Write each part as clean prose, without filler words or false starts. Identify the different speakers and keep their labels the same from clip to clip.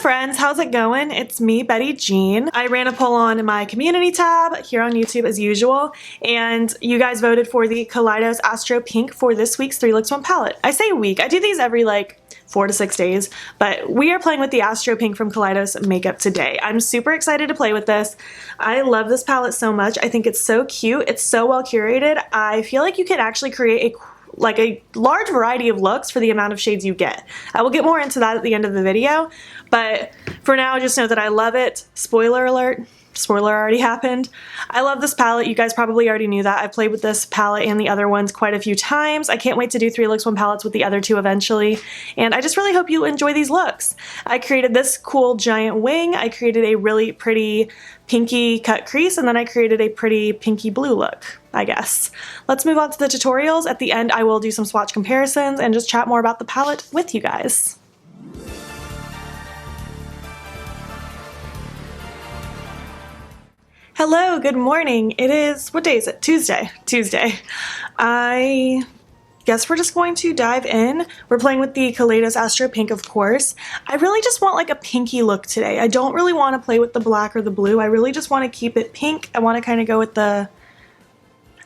Speaker 1: friends, how's it going? It's me, Betty Jean. I ran a poll on my community tab here on YouTube as usual, and you guys voted for the Kaleidos Astro Pink for this week's 3 Looks 1 palette. I say week, I do these every like 4 to 6 days, but we are playing with the Astro Pink from Kaleidos Makeup today. I'm super excited to play with this. I love this palette so much. I think it's so cute. It's so well curated. I feel like you can actually create a large variety of looks for the amount of shades you get. I will get more into that at the end of the video, but for now just know that I love it. Spoiler alert. Spoiler already happened. I love this palette. You guys probably already knew that. I've played with this palette and the other ones quite a few times. I can't wait to do 3 Looks 1 palettes with the other 2 eventually, and I just really hope you enjoy these looks. I created this cool giant wing. I created a really pretty pinky cut crease, and then I created a pretty pinky blue look, I guess. Let's move on to the tutorials. At the end, I will do some swatch comparisons and just chat more about the palette with you guys. Hello, good morning. It is, what day is it? Tuesday. I guess we're just going to dive in. We're playing with the Kaleidos Astro Pink, of course. I really just want like a pinky look today. I don't really want to play with the black or the blue. I really just want to keep it pink. I want to kind of go with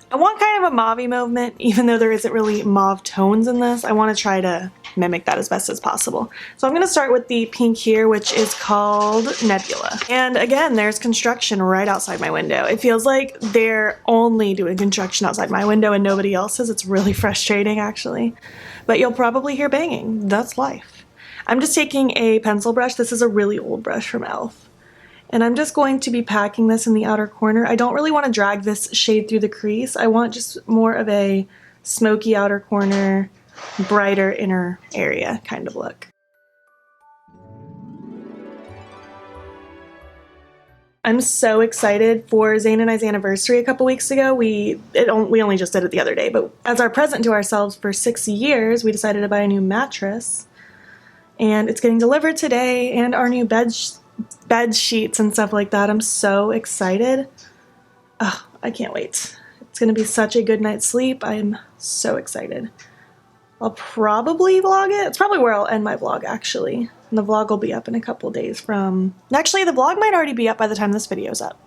Speaker 1: I want kind of a mauve-y movement, even though there isn't really mauve tones in this. I want to try to mimic that as best as possible. So I'm going to start with the pink here, which is called Nebula. And again, there's construction right outside my window. It feels like they're only doing construction outside my window and nobody else's. It's really frustrating, actually. But you'll probably hear banging. That's life. I'm just taking a pencil brush. This is a really old brush from e.l.f. And I'm just going to be packing this in the outer corner. I don't really want to drag this shade through the crease. I want just more of a smoky outer corner, brighter inner area kind of look. I'm so excited for Zane and I's anniversary a couple weeks ago. We only just did it the other day, but as our present to ourselves for 6 years, we decided to buy a new mattress. And it's getting delivered today, and our new bed sheets and stuff like that. I'm so excited. Oh, I can't wait. It's gonna be such a good night's sleep. I'm so excited. I'll probably vlog it. It's probably where I'll end my vlog, actually. And the vlog will be up in a couple days from... Actually, the vlog might already be up by the time this video's up.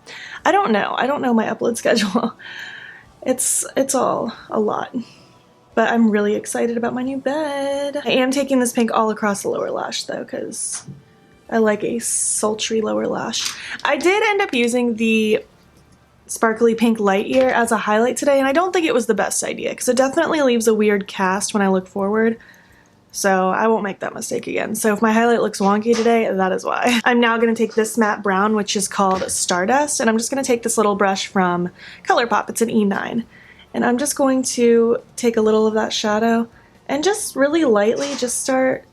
Speaker 1: I don't know. I don't know my upload schedule. It's all a lot. But I'm really excited about my new bed. I am taking this pink all across the lower lash, though, because I like a sultry lower lash. I did end up using the sparkly pink light ear as a highlight today, and I don't think it was the best idea because it definitely leaves a weird cast when I look forward. So I won't make that mistake again. So if my highlight looks wonky today, that is why. I'm now going to take this matte brown, which is called Stardust, and I'm just going to take this little brush from Colourpop. It's an E9. And I'm just going to take a little of that shadow and just really lightly just start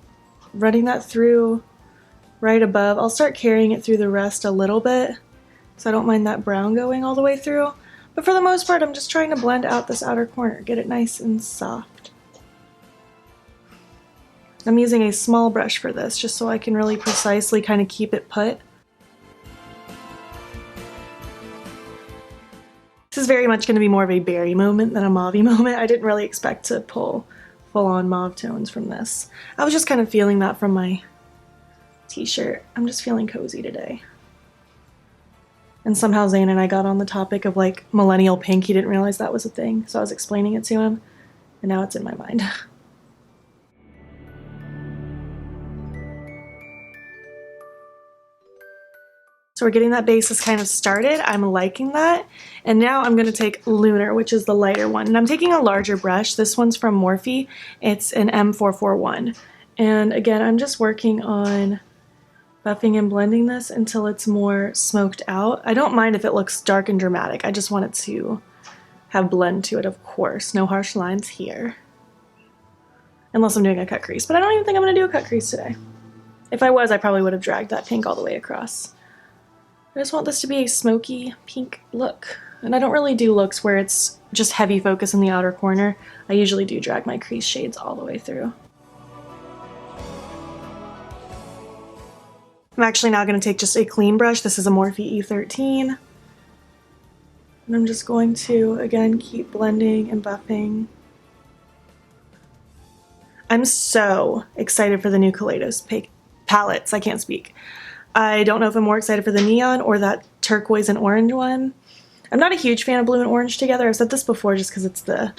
Speaker 1: running that through right above. I'll start carrying it through the rest a little bit, so I don't mind that brown going all the way through. But for the most part, I'm just trying to blend out this outer corner, get it nice and soft. I'm using a small brush for this, just so I can really precisely kind of keep it put. This is very much going to be more of a berry moment than a mauve-y moment. I didn't really expect to pull full-on mauve tones from this. I was just kind of feeling that from my t-shirt. I'm just feeling cozy today. And somehow Zane and I got on the topic of like millennial pink. He didn't realize that was a thing, so I was explaining it to him, and now it's in my mind. So we're getting that basis kind of started. I'm liking that. And now I'm going to take Lunar, which is the lighter one. And I'm taking a larger brush. This one's from Morphe. It's an M441. And again, I'm just working on buffing and blending this until it's more smoked out. I don't mind if it looks dark and dramatic. I just want it to have blend to it, of course. No harsh lines here. Unless I'm doing a cut crease. But I don't even think I'm going to do a cut crease today. If I was, I probably would have dragged that pink all the way across. I just want this to be a smoky pink look. And I don't really do looks where it's just heavy focus in the outer corner. I usually do drag my crease shades all the way through. I'm actually now going to take just a clean brush. This is a Morphe E13. And I'm just going to, again, keep blending and buffing. I'm so excited for the new Kaleidos palettes. I can't speak. I don't know if I'm more excited for the neon or that turquoise and orange one. I'm not a huge fan of blue and orange together. I've said this before just because it's the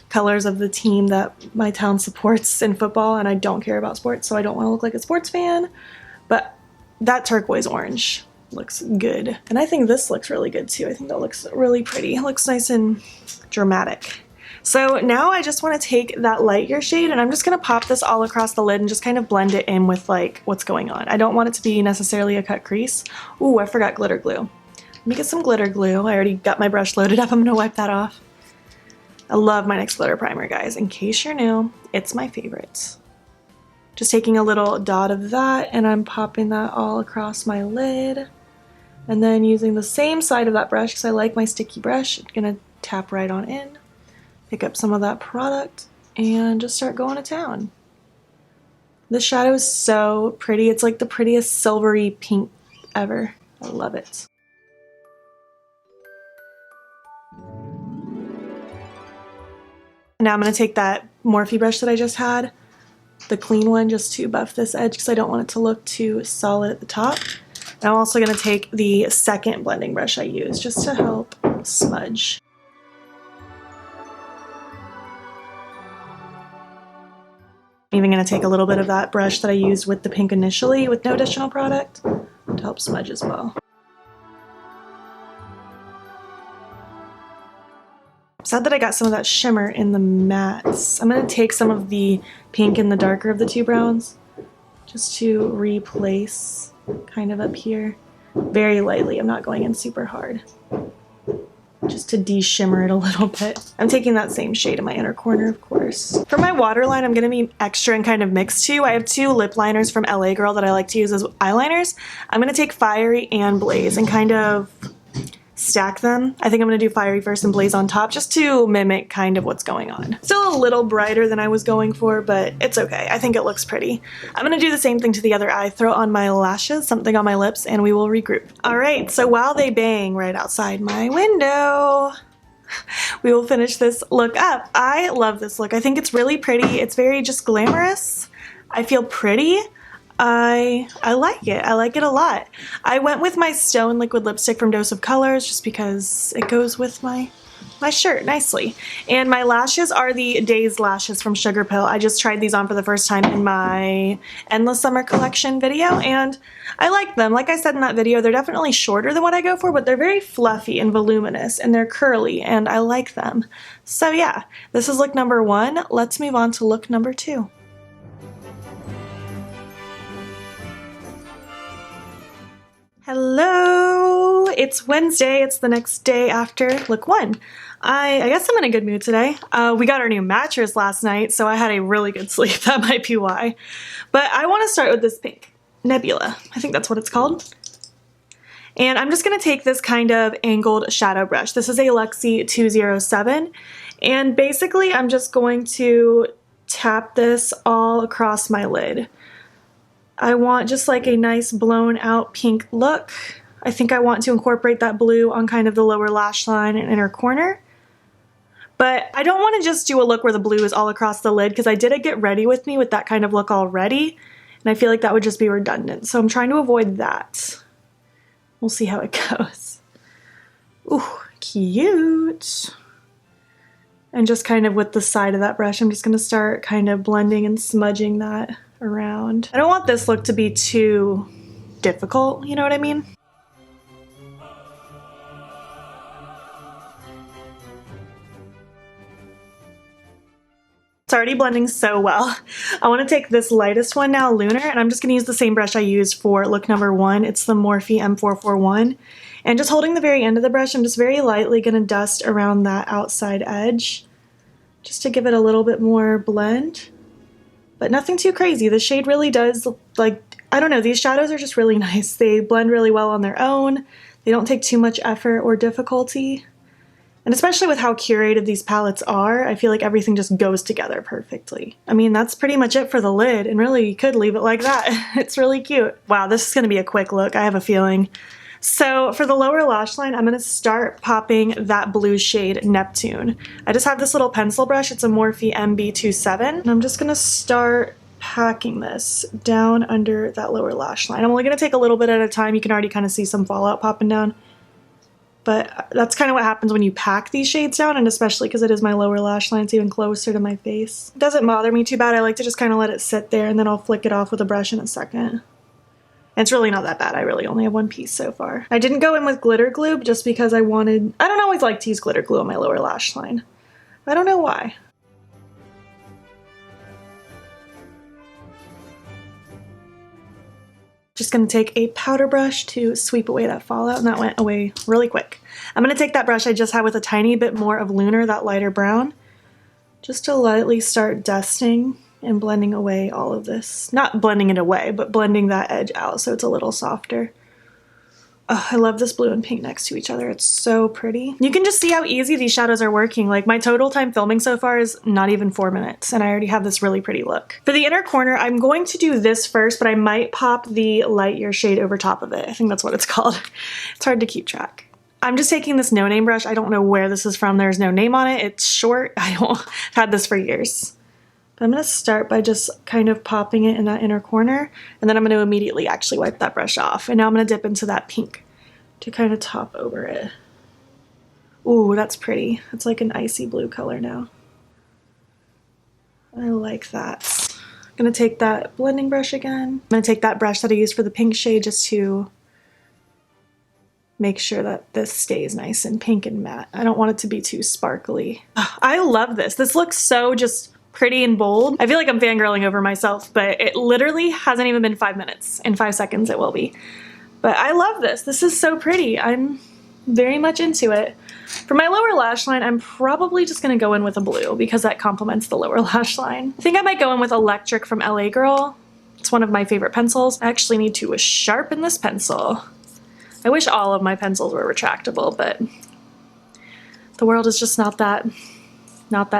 Speaker 1: colors of the team that my town supports in football, and I don't care about sports, so I don't want to look like a sports fan. But that turquoise orange looks good. And I think this looks really good too. I think that looks really pretty. It looks nice and dramatic. So now I just want to take that lighter shade and I'm just going to pop this all across the lid and just kind of blend it in with like what's going on. I don't want it to be necessarily a cut crease. Ooh, I forgot glitter glue. Let me get some glitter glue. I already got my brush loaded up. I'm going to wipe that off. I love my NYX glitter primer, guys. In case you're new, it's my favorite. Just taking a little dot of that and I'm popping that all across my lid. And then using the same side of that brush because I like my sticky brush, I'm going to tap right on in. Pick up some of that product and just start going to town. This shadow is so pretty. It's like the prettiest silvery pink ever. I love it. Now I'm going to take that Morphe brush that I just had, the clean one, just to buff this edge because I don't want it to look too solid at the top. And I'm also going to take the second blending brush I used just to help smudge. I'm even going to take a little bit of that brush that I used with the pink initially with no additional product to help smudge as well. I'm sad that I got some of that shimmer in the mattes. I'm going to take some of the pink and the darker of the two browns just to replace kind of up here. Very lightly, I'm not going in super hard. Just to de-shimmer it a little bit. I'm taking that same shade in my inner corner, of course. For my waterline, I'm going to be extra and kind of mixed too. I have two lip liners from LA Girl that I like to use as eyeliners. I'm going to take Fiery and Blaze and kind of stack them. I think I'm going to do Fiery first and Blaze on top just to mimic kind of what's going on. Still a little brighter than I was going for, but it's okay. I think it looks pretty. I'm going to do the same thing to the other eye, throw on my lashes, something on my lips, and we will regroup. Alright, so while they bang right outside my window, we will finish this look up. I love this look. I think it's really pretty. It's very just glamorous. I feel pretty. I like it. I like it a lot. I went with my Stone liquid lipstick from Dose of Colors just because it goes with my shirt nicely. And my lashes are the Dazed lashes from Sugarpill. I just tried these on for the first time in my Endless Summer Collection video and I like them. Like I said in that video, they're definitely shorter than what I go for, but they're very fluffy and voluminous and they're curly and I like them. So yeah, this is look number 1. Let's move on to look number 2. Hello! It's Wednesday. It's the next day after look 1. I guess I'm in a good mood today. We got our new mattress last night, so I had a really good sleep. That might be why. But I want to start with this pink Nebula. I think that's what it's called. And I'm just going to take this kind of angled shadow brush. This is a Luxie 207. And basically, I'm just going to tap this all across my lid. I want just like a nice blown out pink look. I think I want to incorporate that blue on kind of the lower lash line and inner corner. But I don't want to just do a look where the blue is all across the lid because I did a Get Ready With Me with that kind of look already. And I feel like that would just be redundant. So I'm trying to avoid that. We'll see how it goes. Ooh, cute. And just kind of with the side of that brush, I'm just going to start kind of blending and smudging that around. I don't want this look to be too difficult, you know what I mean? It's already blending so well. I want to take this lightest one now, Lunar, and I'm just going to use the same brush I used for look number 1. It's the Morphe M441. And just holding the very end of the brush, I'm just very lightly going to dust around that outside edge just to give it a little bit more blend. But nothing too crazy. The shade really does, like, I don't know, these shadows are just really nice. They blend really well on their own. They don't take too much effort or difficulty. And especially with how curated these palettes are, I feel like everything just goes together perfectly. I mean, that's pretty much it for the lid, and really you could leave it like that. It's really cute. Wow, this is going to be a quick look, I have a feeling. So for the lower lash line, I'm going to start popping that blue shade Neptune. I just have this little pencil brush. It's a Morphe MB27. And I'm just going to start packing this down under that lower lash line. I'm only going to take a little bit at a time. You can already kind of see some fallout popping down. But that's kind of what happens when you pack these shades down, and especially because it is my lower lash line, it's even closer to my face. It doesn't bother me too bad. I like to just kind of let it sit there, and then I'll flick it off with a brush in a second. It's really not that bad. I really only have one piece so far. I didn't go in with glitter glue just because I don't always like to use glitter glue on my lower lash line. I don't know why. Just gonna take a powder brush to sweep away that fallout, and that went away really quick. I'm gonna take that brush I just had with a tiny bit more of Lunar, that lighter brown, just to lightly start dusting and blending away all of this. Not blending it away, but blending that edge out so it's a little softer. Oh, I love this blue and pink next to each other. It's so pretty. You can just see how easy these shadows are working. Like, my total time filming so far is not even 4 minutes, and I already have this really pretty look. For the inner corner, I'm going to do this first, but I might pop the light year shade over top of it. I think that's what it's called. It's hard to keep track. I'm just taking this no name brush. I don't know where this is from. There's no name on it. It's short. I've had this for years. But I'm going to start by just kind of popping it in that inner corner, and then I'm going to immediately actually wipe that brush off. And now I'm going to dip into that pink to kind of top over it. Ooh, that's pretty. It's like an icy blue color now. I like that. I'm going to take that blending brush again. I'm going to take that brush that I used for the pink shade just to make sure that this stays nice and pink and matte. I don't want it to be too sparkly. Oh, I love this. This looks so just pretty and bold. I feel like I'm fangirling over myself, but it literally hasn't even been 5 minutes. In 5 seconds it will be. But I love this. This is so pretty. I'm very much into it. For my lower lash line, I'm probably just going to go in with a blue because that complements the lower lash line. I think I might go in with Electric from LA Girl. It's one of my favorite pencils. I actually need to sharpen this pencil. I wish all of my pencils were retractable, but the world is just not that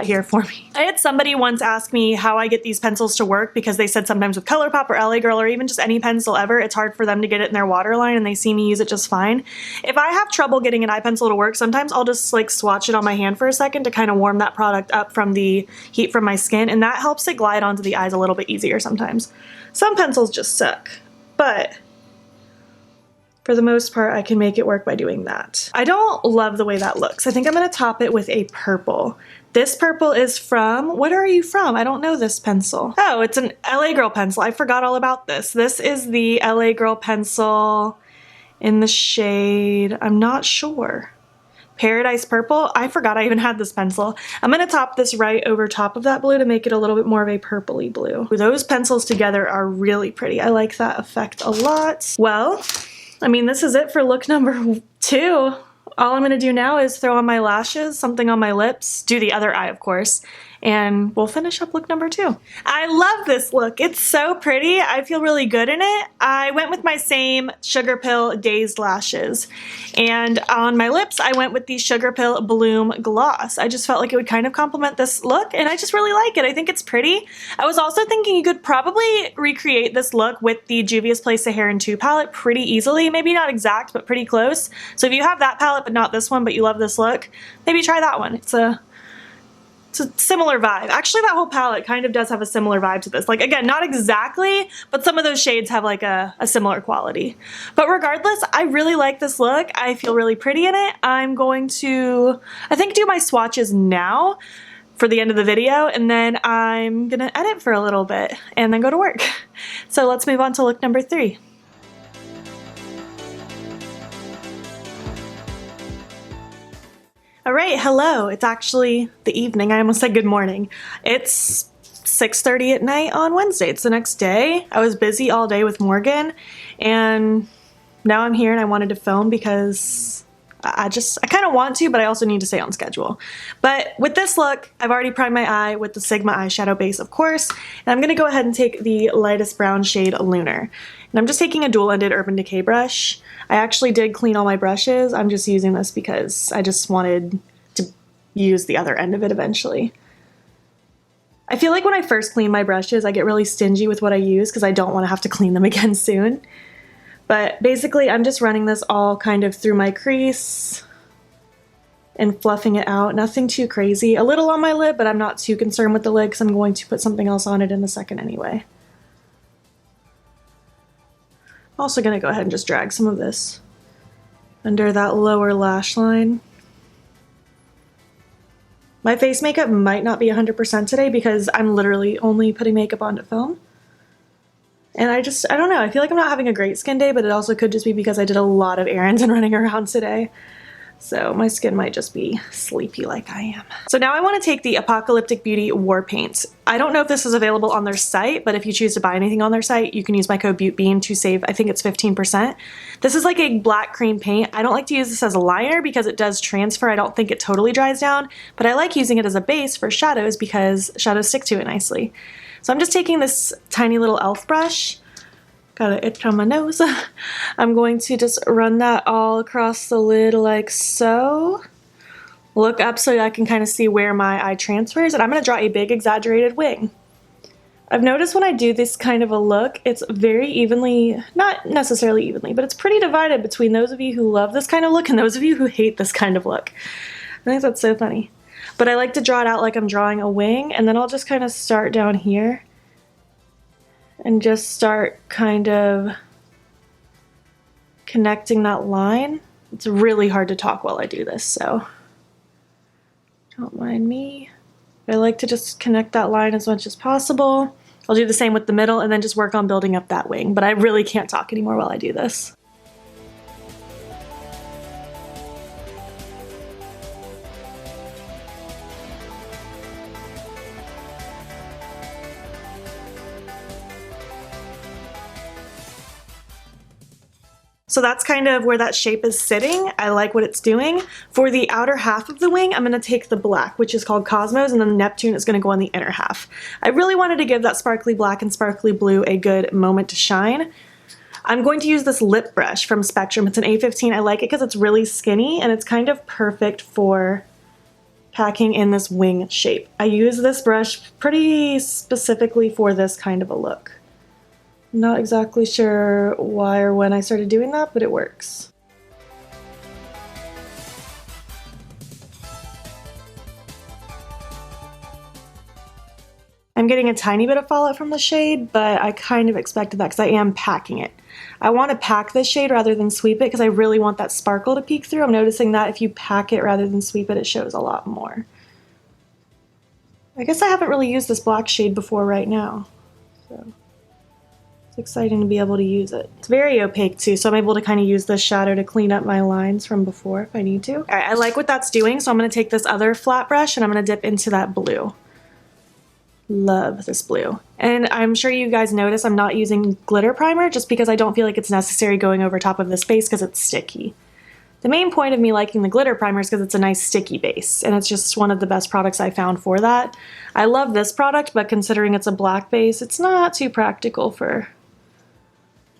Speaker 1: here for me. I had somebody once ask me how I get these pencils to work because they said sometimes with Colourpop or LA Girl or even just any pencil ever, it's hard for them to get it in their waterline and they see me use it just fine. If I have trouble getting an eye pencil to work, sometimes I'll just like swatch it on my hand for a second to kind of warm that product up from the heat from my skin, and that helps it glide onto the eyes a little bit easier sometimes. Some pencils just suck, but for the most part, I can make it work by doing that. I don't love the way that looks. I think I'm going to top it with a purple. This purple is from, what are you from? I don't know this pencil. Oh, it's an LA Girl pencil. I forgot all about this. This is the LA Girl pencil in the shade, I'm not sure. Paradise Purple. I forgot I even had this pencil. I'm going to top this right over top of that blue to make it a little bit more of a purpley blue. Those pencils together are really pretty. I like that effect a lot. Well, I mean, this is it for look number 2. All I'm going to do now is throw on my lashes, something on my lips, do the other eye, of course, and we'll finish up look number 2. I love this look. It's so pretty. I feel really good in it. I went with my same Sugarpill Dazed lashes, and on my lips, I went with the Sugarpill Bloom Gloss. I just felt like it would kind of complement this look, and I just really like it. I think it's pretty. I was also thinking you could probably recreate this look with the Juvia's Place Sahara 2 palette pretty easily. Maybe not exact, but pretty close. So if you have that palette, but not this one, but you love this look, maybe try that one. It's a similar vibe. Actually, that whole palette kind of does have a similar vibe to this. Like, again, not exactly, but some of those shades have like a similar quality. But regardless, I really like this look. I feel really pretty in it. I'm going to, I think, do my swatches now for the end of the video, and then I'm gonna edit for a little bit and then go to work. So let's move on to look number 3. All right, hello. It's actually the evening. I almost said good morning. It's 6:30 at night on Wednesday. It's the next day. I was busy all day with Morgan, and now I'm here and I wanted to film because I kind of want to, but I also need to stay on schedule. But with this look, I've already primed my eye with the Sigma eyeshadow base, of course, and I'm going to go ahead and take the lightest brown shade, Lunar. And I'm just taking a dual-ended Urban Decay brush. I actually did clean all my brushes. I'm just using this because I just wanted to use the other end of it eventually. I feel like when I first clean my brushes, I get really stingy with what I use because I don't want to have to clean them again soon. But basically, I'm just running this all kind of through my crease and fluffing it out. Nothing too crazy. A little on my lid, but I'm not too concerned with the lid because I'm going to put something else on it in a second anyway. Also gonna go ahead and just drag some of this under that lower lash line. My face makeup might not be 100% today because I'm literally only putting makeup on to film. And I don't know, I feel like I'm not having a great skin day, but it also could just be because I did a lot of errands and running around today. So my skin might just be sleepy like I am. So now I want to take the Apocalyptic Beauty War Paint. I don't know if this is available on their site, but if you choose to buy anything on their site, you can use my code beautbean to save, I think it's 15%. This is like a black cream paint. I don't like to use this as a liner because it does transfer. I don't think it totally dries down, but I like using it as a base for shadows because shadows stick to it nicely. So I'm just taking this tiny little e.l.f. brush. Got an itch on my nose. I'm going to just run that all across the lid like so. Look up so I can kind of see where my eye transfers, and I'm going to draw a big exaggerated wing. I've noticed when I do this kind of a look, it's very evenly, not necessarily evenly, but it's pretty divided between those of you who love this kind of look and those of you who hate this kind of look. I think that's so funny. But I like to draw it out like I'm drawing a wing, and then I'll just kind of start down here and just start kind of connecting that line. It's really hard to talk while I do this, so don't mind me. I like to just connect that line as much as possible. I'll do the same with the middle and then just work on building up that wing, but I really can't talk anymore while I do this. So that's kind of where that shape is sitting. I like what it's doing. For the outer half of the wing, I'm gonna take the black, which is called Cosmos, and then Neptune is gonna go on the inner half. I really wanted to give that sparkly black and sparkly blue a good moment to shine. I'm going to use this lip brush from Spectrum. It's an A15. I like it because it's really skinny and it's kind of perfect for packing in this wing shape. I use this brush pretty specifically for this kind of a look. Not exactly sure why or when I started doing that, but it works. I'm getting a tiny bit of fallout from the shade, but I kind of expected that because I am packing it. I want to pack this shade rather than sweep it because I really want that sparkle to peek through. I'm noticing that if you pack it rather than sweep it, it shows a lot more. I guess I haven't really used this black shade before right now, so it's exciting to be able to use it. It's very opaque too, so I'm able to kind of use this shadow to clean up my lines from before if I need to. All right, I like what that's doing, so I'm going to take this other flat brush and I'm going to dip into that blue. Love this blue. And I'm sure you guys notice I'm not using glitter primer just because I don't feel like it's necessary going over top of this base because it's sticky. The main point of me liking the glitter primer is because it's a nice sticky base, and it's just one of the best products I found for that. I love this product, but considering it's a black base, it's not too practical for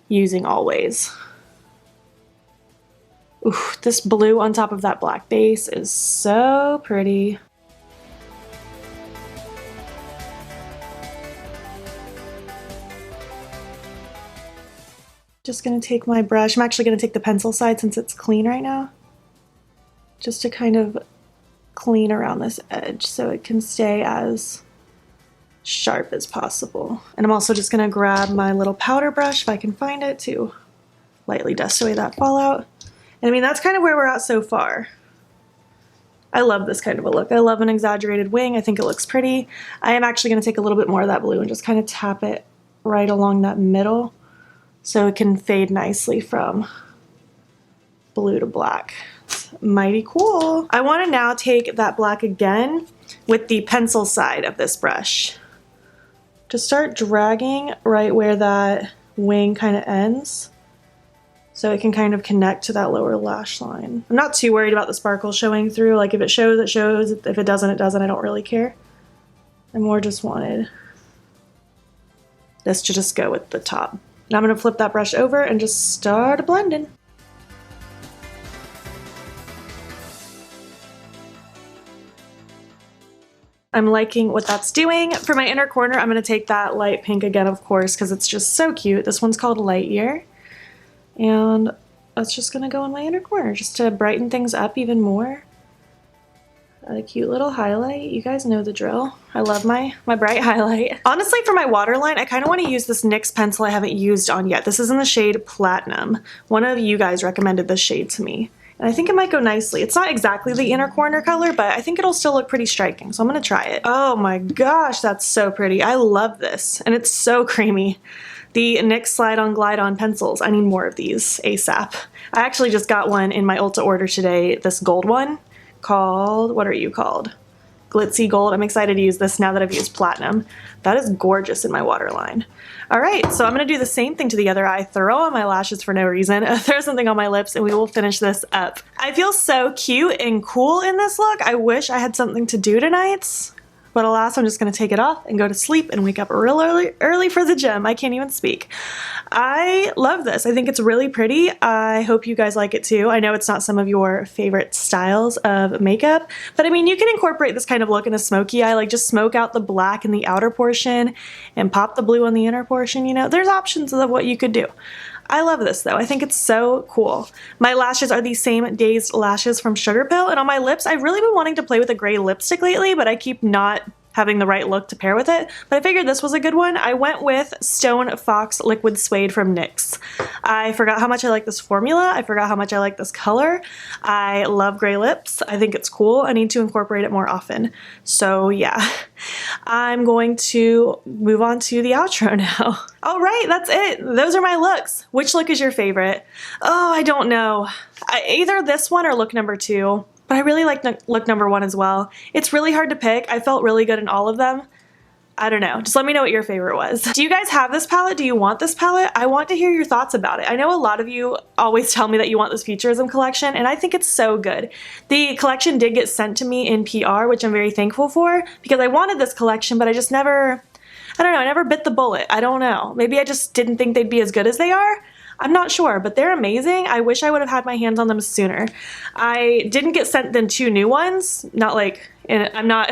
Speaker 1: using always. Ooh, this blue on top of that black base is so pretty. Just gonna take my brush. I'm actually gonna take the pencil side since it's clean right now, just to kind of clean around this edge so it can stay as sharp as possible. And I'm also just gonna grab my little powder brush if I can find it to lightly dust away that fallout. And I mean, that's kind of where we're at so far. I love this kind of a look. I love an exaggerated wing. I think it looks pretty. I am actually gonna take a little bit more of that blue and just kind of tap it right along that middle so it can fade nicely from blue to black. It's mighty cool. I wanna now take that black again with the pencil side of this brush to start dragging right where that wing kind of ends so it can kind of connect to that lower lash line. I'm not too worried about the sparkle showing through. Like if it shows, it shows. If it doesn't, it doesn't. I don't really care. I more just wanted this to just go with the top. And I'm gonna flip that brush over and just start blending. I'm liking what that's doing. For my inner corner, I'm gonna take that light pink again, of course, because it's just so cute. This one's called Light Year. And that's just gonna go in my inner corner just to brighten things up even more. Got a cute little highlight. You guys know the drill. I love my bright highlight. Honestly, for my waterline, I kind of want to use this NYX pencil I haven't used on yet. This is in the shade Platinum. One of you guys recommended this shade to me, and I think it might go nicely. It's not exactly the inner corner color, but I think it'll still look pretty striking, so I'm gonna try it. Oh my gosh, that's so pretty. I love this, and it's so creamy. The NYX Slide On Glide On pencils. I need more of these ASAP. I actually just got one in my Ulta order today, this gold one called, what are you called? Glitzy Gold. I'm excited to use this now that I've used Platinum. That is gorgeous in my waterline. All right, so I'm gonna do the same thing to the other eye, throw on my lashes for no reason, throw something on my lips, and we will finish this up. I feel so cute and cool in this look. I wish I had something to do tonight, but alas, I'm just gonna take it off and go to sleep and wake up real early for the gym. I can't even speak. I love this. I think it's really pretty. I hope you guys like it too. I know it's not some of your favorite styles of makeup, but I mean, you can incorporate this kind of look in a smoky eye, like just smoke out the black in the outer portion and pop the blue on the inner portion. You know, there's options of what you could do. I love this though. I think it's so cool. My lashes are the same Dazed lashes from Sugarpill, and on my lips, I've really been wanting to play with a gray lipstick lately, but I keep not having the right look to pair with it, but I figured this was a good one. I went with Stone Fox Liquid Suede from NYX. I forgot how much I like this formula. I forgot how much I like this color. I love gray lips. I think it's cool. I need to incorporate it more often. So yeah, I'm going to move on to the outro now. All right, that's it. Those are my looks. Which look is your favorite? Oh, I don't know. Either this one or look number 2. But I really like look number 1 as well. It's really hard to pick. I felt really good in all of them. I don't know. Just let me know what your favorite was. Do you guys have this palette? Do you want this palette? I want to hear your thoughts about it. I know a lot of you always tell me that you want this Futurism collection, and I think it's so good. The collection did get sent to me in PR, which I'm very thankful for, because I wanted this collection, but I just never, I don't know, I never bit the bullet. I don't know. Maybe I just didn't think they'd be as good as they are. I'm not sure, but they're amazing. I wish I would have had my hands on them sooner. I didn't get sent the 2 new ones. Not like, I'm not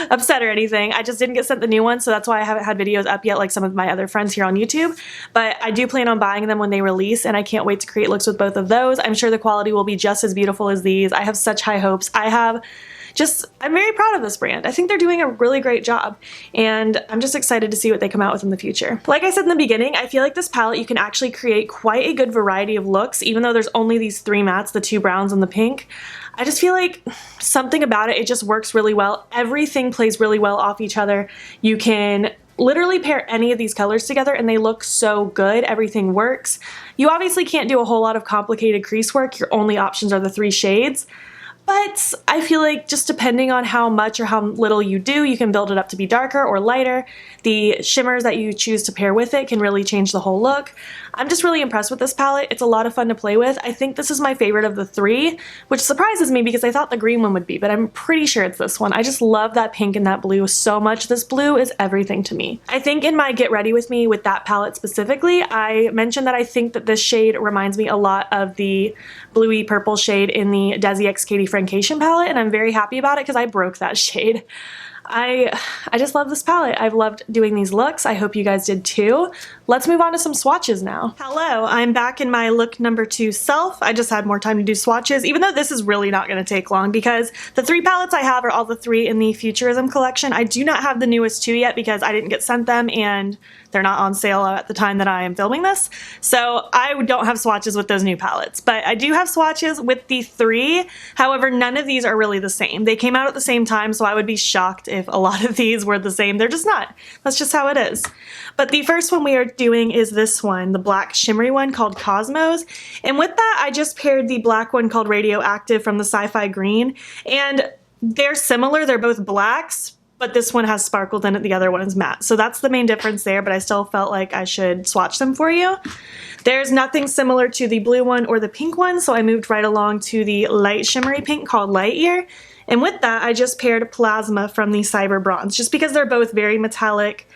Speaker 1: upset or anything. I just didn't get sent the new ones, so that's why I haven't had videos up yet like some of my other friends here on YouTube. But I do plan on buying them when they release, and I can't wait to create looks with both of those. I'm sure the quality will be just as beautiful as these. I have such high hopes. I'm very proud of this brand. I think they're doing a really great job, and I'm just excited to see what they come out with in the future. Like I said in the beginning, I feel like this palette, you can actually create quite a good variety of looks, even though there's only these 3 mattes, the 2 browns and the pink. I just feel like something about it, it just works really well. Everything plays really well off each other. You can literally pair any of these colors together and they look so good. Everything works. You obviously can't do a whole lot of complicated crease work. Your only options are the 3 shades. But I feel like just depending on how much or how little you do, you can build it up to be darker or lighter. The shimmers that you choose to pair with it can really change the whole look. I'm just really impressed with this palette. It's a lot of fun to play with. I think this is my favorite of the 3, which surprises me because I thought the green one would be, but I'm pretty sure it's this one. I just love that pink and that blue so much. This blue is everything to me. I think in my Get Ready With Me with that palette specifically, I mentioned that I think that this shade reminds me a lot of the bluey purple shade in the Desi X Katie Francation palette, and I'm very happy about it because I broke that shade. I just love this palette. I've loved doing these looks. I hope you guys did too. Let's move on to some swatches now. Hello, I'm back in my look number 2 self. I just had more time to do swatches, even though this is really not going to take long because the 3 palettes I have are all the 3 in the Futurism collection. I do not have the newest 2 yet because I didn't get sent them and they're not on sale at the time that I am filming this. So I don't have swatches with those new palettes, but I do have swatches with the 3. However, none of these are really the same. They came out at the same time, so I would be shocked if a lot of these were the same. They're just not. That's just how it is. But the first one we are doing is this one, the black shimmery one called Cosmos. And with that, I just paired the black one called Radioactive from the Sci-Fi Green. And they're similar. They're both blacks, but this one has sparkles in it, the other one is matte. So that's the main difference there, but I still felt like I should swatch them for you. There's nothing similar to the blue one or the pink one, so I moved right along to the light shimmery pink called Light Year. And with that, I just paired Plasma from the Cyber Bronze, just because they're both very metallic,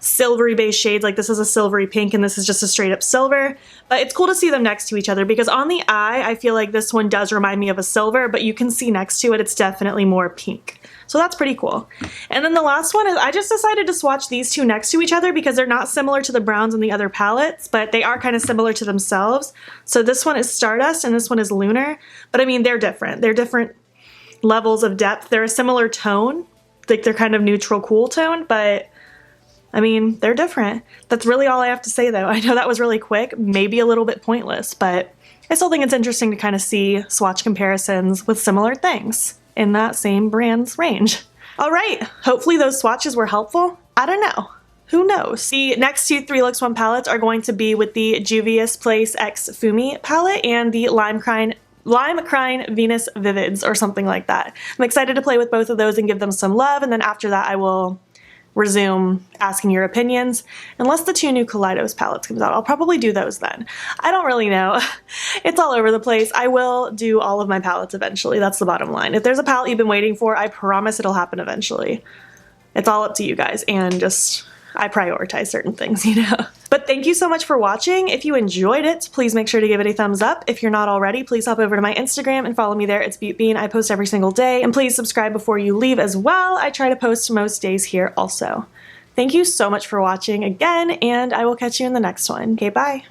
Speaker 1: silvery base shades. Like this is a silvery pink and this is just a straight up silver, but it's cool to see them next to each other because on the eye I feel like this one does remind me of a silver, but you can see next to it it's definitely more pink. So that's pretty cool. And then the last one is I just decided to swatch these 2 next to each other because they're not similar to the browns in the other palettes, but they are kind of similar to themselves. So this one is Stardust and this one is Lunar, but I mean they're different. They're different levels of depth. They're a similar tone, like they're kind of neutral cool tone, but I mean, they're different. That's really all I have to say though. I know that was really quick, maybe a little bit pointless, but I still think it's interesting to kind of see swatch comparisons with similar things in that same brand's range. All right, hopefully those swatches were helpful. I don't know. Who knows? The next two 3 Looks 1 palettes are going to be with the Juvia's Place X Fumi palette and the Lime Crine Venus Vivids or something like that. I'm excited to play with both of those and give them some love, and then after that I will resume asking your opinions. Unless the 2 new Kaleidos palettes comes out, I'll probably do those then. I don't really know. It's all over the place. I will do all of my palettes eventually. That's the bottom line. If there's a palette you've been waiting for, I promise it'll happen eventually. It's all up to you guys, and just I prioritize certain things, you know. But thank you so much for watching. If you enjoyed it, please make sure to give it a thumbs up. If you're not already, please hop over to my Instagram and follow me there. It's beautbean. I post every single day. And please subscribe before you leave as well. I try to post most days here also. Thank you so much for watching again, and I will catch you in the next one. Okay, bye.